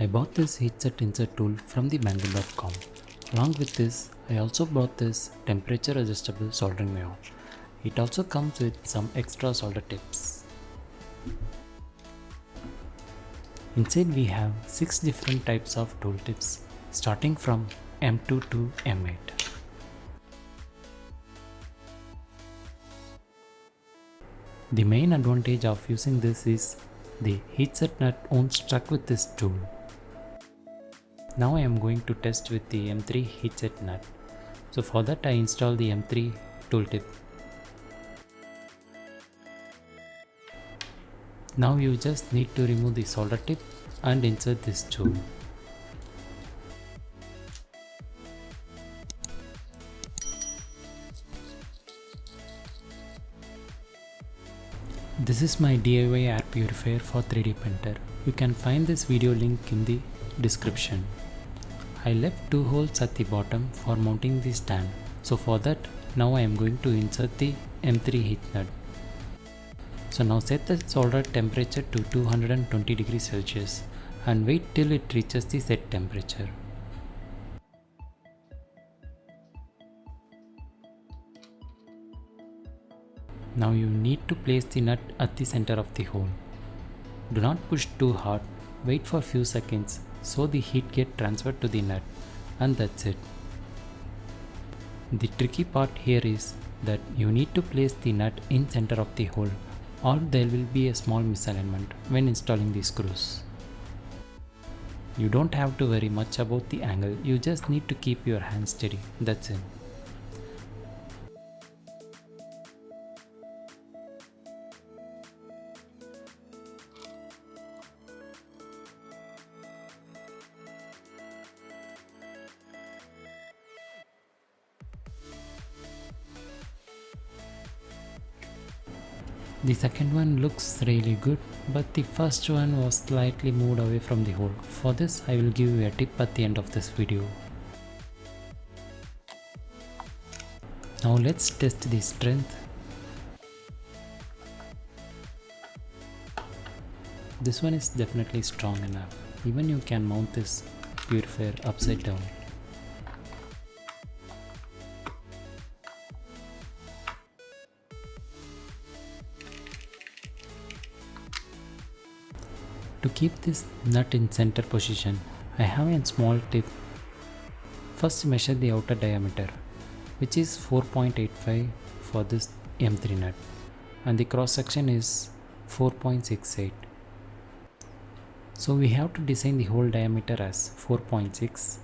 I bought this heatset insert tool from the bangle.com. Along with this, I also bought this temperature adjustable soldering mirror. It also comes with some extra solder tips. Inside we have 6 different types of tool tips starting from M2 to M8. The main advantage of using this is the heatset nut won't stuck with this tool. Now I am going to test with the M3 heatset nut. So for that I install the M3 tooltip. Now you just need to remove the solder tip and insert this tool. This is my DIY air purifier for 3D printer. You can find this video link in the description. I left 2 holes at the bottom for mounting the stand. So for that, now I am going to insert the M3 heat nut. So now set the solder temperature to 220 degrees Celsius and wait till it reaches the set temperature. Now you need to place the nut at the center of the hole. Do not push too hard, wait for few seconds so the heat get transferred to the nut, and that's it. The tricky part here is that you need to place the nut in center of the hole or there will be a small misalignment when installing the screws. You don't have to worry much about the angle, you just need to keep your hand steady, that's it. The second one looks really good, but the first one was slightly moved away from the hole. For this, I will give you a tip at the end of this video. Now let's test the strength. This one is definitely strong enough. Even you can mount this purifier upside down. To keep this nut in center position, I have a small tip. First measure the outer diameter, which is 4.85 for this M3 nut, and the cross section is 4.68. So we have to design the whole diameter as 4.6,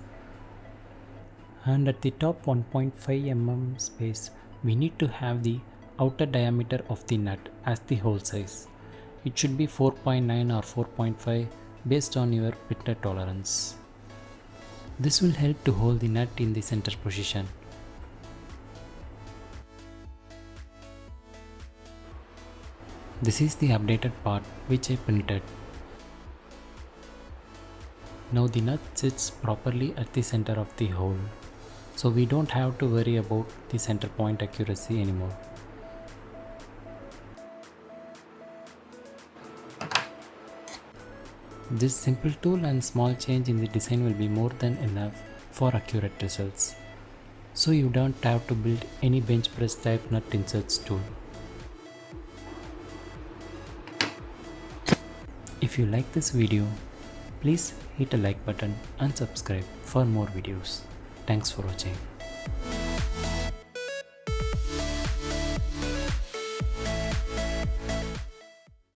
and at the top 1.5 mm space we need to have the outer diameter of the nut as the hole size. It should be 4.9 or 4.5 based on your printer tolerance. This will help to hold the nut in the center position. This is the updated part which I printed. Now the nut sits properly at the center of the hole, so we don't have to worry about the center point accuracy anymore. This simple tool and small change in the design will be more than enough for accurate results. So you don't have to build any bench press type nut inserts tool. If you like this video, please hit a like button and subscribe for more videos. Thanks for watching.